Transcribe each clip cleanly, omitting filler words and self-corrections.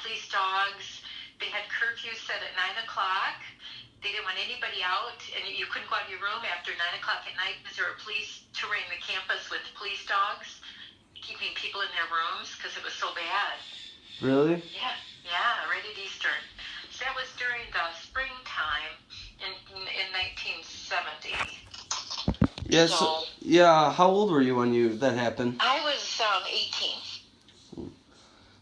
police dogs. They had curfew set at 9 o'clock. They didn't want anybody out, and you couldn't go out of your room after 9 o'clock at night because there were police touring the campus with police dogs, keeping people in their rooms because it was so bad. Really? Yeah, right at Eastern. So that was during the springtime in 1970. Yeah, yeah, how old were you when that happened? I was 18.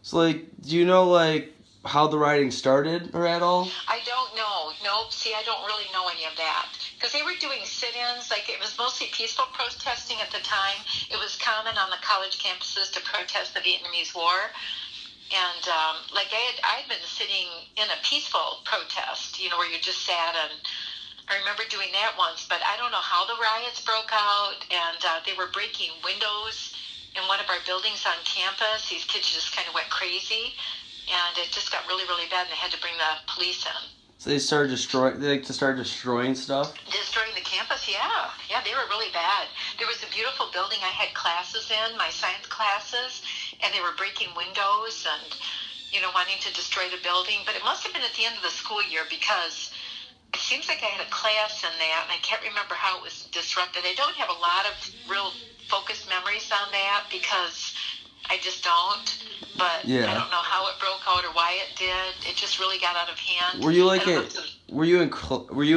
So, like, do you know, like, how the rioting started or at all? I don't know. Nope. See, I don't really know any of that. Because they were doing sit-ins. Like, it was mostly peaceful protesting at the time. It was common on the college campuses to protest the Vietnamese War. And, like, I'd been sitting in a peaceful protest, you know, where you just sat, and I remember doing that once. But I don't know how the riots broke out, and they were breaking windows in one of our buildings on campus. These kids just kind of went crazy. And it just got really, really bad, and they had to bring the police in. So they started destroying stuff? Destroying the campus, yeah. Yeah, they were really bad. There was a beautiful building I had classes in, my science classes, and they were breaking windows and, you know, wanting to destroy the building. But it must have been at the end of the school year because it seems like I had a class in that, and I can't remember how it was disrupted. I don't have a lot of real focused memories on that because I just don't, but I don't know how it broke out or why it did. It just really got out of hand. Were you like were you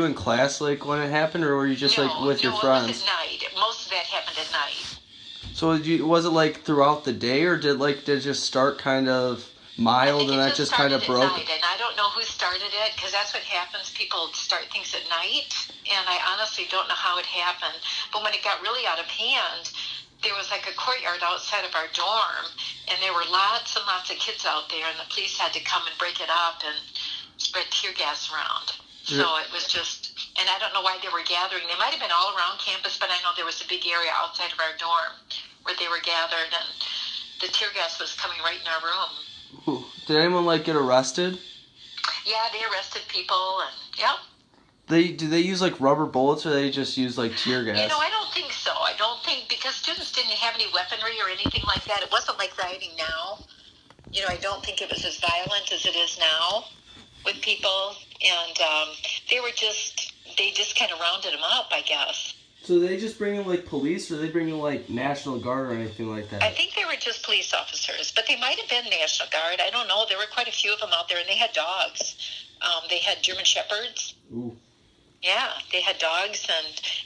in class like when it happened, or were you just like with your friends? No, it was at night. Most of that happened at night. So was it like throughout the day, or did it just start kind of mild and that just kind of broke? Night, and I don't know who started it because that's what happens. People start things at night, and I honestly don't know how it happened. But when it got really out of hand, there was like a courtyard outside of our dorm, and there were lots and lots of kids out there, and the police had to come and break it up and spread tear gas around. So it was just, and I don't know why they were gathering. They might have been all around campus, but I know there was a big area outside of our dorm where they were gathered, and the tear gas was coming right in our room. Ooh. Did anyone like get arrested? Yeah, they arrested people, and yep. Do they use like rubber bullets, or they just use like tear gas? You know, I don't think so. I don't think, because students didn't have any weaponry or anything like that. It wasn't like rioting now. You know, I don't think it was as violent as it is now with people. And they just kind of rounded them up, I guess. So they just bring in like police, or they bring in like National Guard or anything like that? I think they were just police officers, but they might have been National Guard. I don't know. There were quite a few of them out there, and they had dogs. They had German Shepherds. Ooh. Yeah, they had dogs,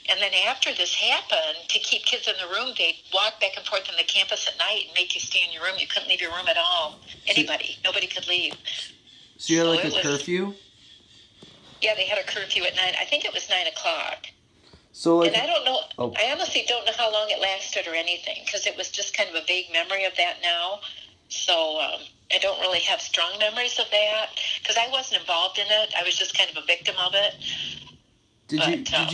and then after this happened, to keep kids in the room, they'd walk back and forth on the campus at night and make you stay in your room. You couldn't leave your room at all. Nobody could leave. So you had like a curfew? Yeah, they had a curfew at 9. I think it was 9 o'clock. So like, and I don't know. Oh. I honestly don't know how long it lasted or anything, because it was just kind of a vague memory of that now. So I don't really have strong memories of that because I wasn't involved in it. I was just kind of a victim of it. Did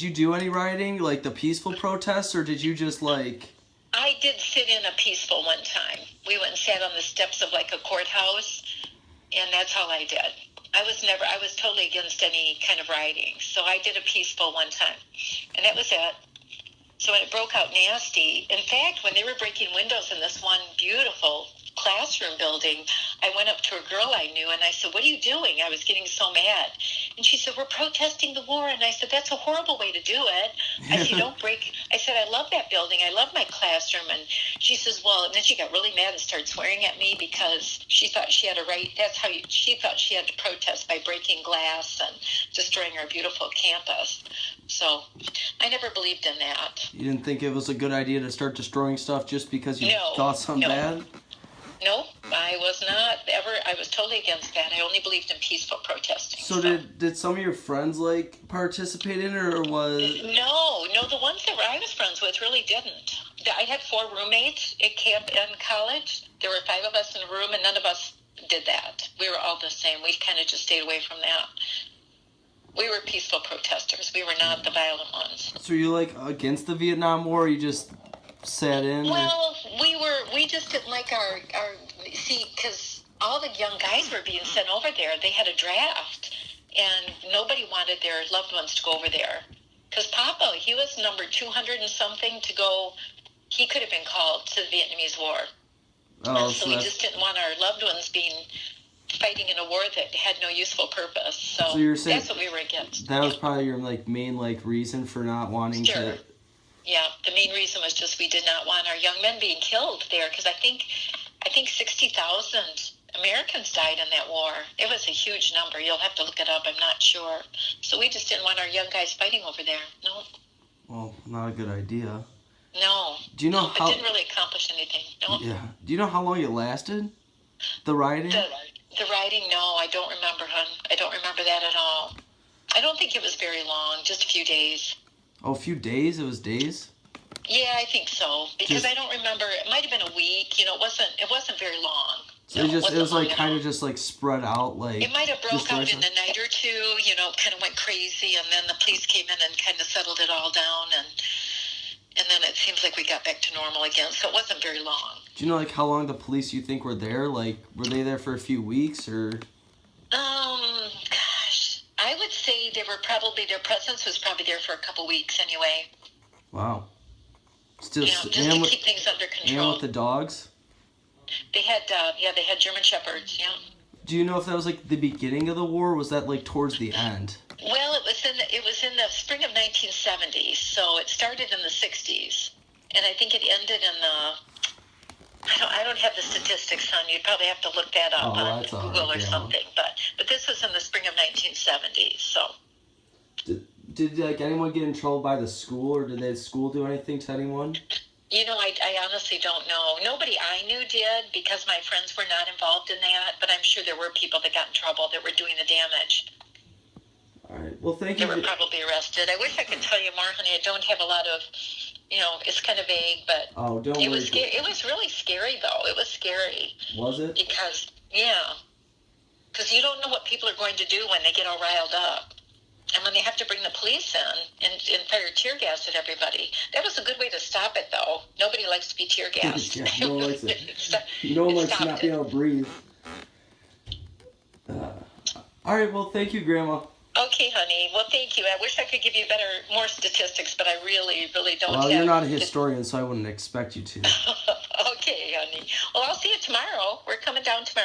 you do any rioting, like the peaceful protests, or did you just like? I did sit in a peaceful one time. We went and sat on the steps of like a courthouse, and that's all I did. I was totally against any kind of rioting. So I did a peaceful one time, and that was it. So when it broke out nasty, in fact, when they were breaking windows in this one beautiful classroom building, I went up to a girl I knew and I said, "What are you doing?" I was getting so mad. And she said, "We're protesting the war." And I said, "That's a horrible way to do it." I said, "Don't break." I said, "I love that building. I love my classroom." And she says, "Well," and then she got really mad and started swearing at me because she thought she had a right. She thought she had to protest by breaking glass and destroying our beautiful campus. So I never believed in that. You didn't think it was a good idea to start destroying stuff just because you thought something bad? No, I was not ever. I was totally against that. I only believed in peaceful protesting. So did some of your friends like participate in it, or was? No, the ones that I was friends with really didn't. I had 4 roommates at camp and college. There were 5 of us in a room, and none of us did that. We were all the same. We kind of just stayed away from that. We were peaceful protesters. We were not the violent ones. So you like against the Vietnam War, or you just sat in? Well, we just didn't like our because all the young guys were being sent over there. They had a draft, and nobody wanted their loved ones to go over there. Because Papa, he was number 200 and something to go. He could have been called to the Vietnamese War. Oh, So so we just didn't want our loved ones being fighting in a war that had no useful purpose. So you're saying that's what we were against. that was probably your like main like reason for not wanting Sure. to. Yeah, the main reason was just we did not want our young men being killed there, because I think 60,000 Americans died in that war. It was a huge number. You'll have to look it up. I'm not sure. So we just didn't want our young guys fighting over there. No. Well, not a good idea. No. Do you know It how? didn't really accomplish anything. No. Yeah. Do you know how long it lasted? The rioting? The rioting, no, I don't remember, hon. I don't remember that at all. I don't think it was very long, just a few days. Oh, a few days? It was days? Yeah, I think so. Because I don't remember. It might have been a week. You know, it wasn't very long. So No, it was like kind of of just like spread out like. It might have broke out in like, a night or two, you know, kind of went crazy, and then the police came in and kind of settled it all down, and then it seems like we got back to normal again. So it wasn't very long. Do you know like how long the police you think were there? Like were they there for a few weeks or? Gosh, I would say their presence was probably there for a couple weeks anyway. Wow. Still, You know, just to keep things under control. And with the dogs? They had German Shepherds, yeah. Do you know if that was like the beginning of the war, or was that like towards the end? Well, it was in the spring of 1970, so it started in the 60s, and I think it ended in the. I don't have the statistics on. You'd probably have to look that up on Google or something. But this was in the spring of 1970, so. Did like anyone get in trouble by the school, or did the school do anything to anyone? You know, I honestly don't know. Nobody I knew did, because my friends were not involved in that, but I'm sure there were people that got in trouble that were doing the damage. All right. Well, thank you. They were probably arrested. I wish I could tell you more, honey. I don't have a lot of, you know, it's kind of vague, but don't worry. It was really scary, though. It was scary. Was it? Because you don't know what people are going to do when they get all riled up. And when they have to bring the police in and fire tear gas at everybody. That was a good way to stop it, though. Nobody likes to be tear gassed. Yeah, no one likes it. No one likes to not be able to breathe. All right, well, thank you, Grandma. Okay, honey. Well, thank you. I wish I could give you more statistics, but I really, really don't have. Well, you're not a historian, so I wouldn't expect you to. Okay, honey. Well, I'll see you tomorrow. We're coming down tomorrow.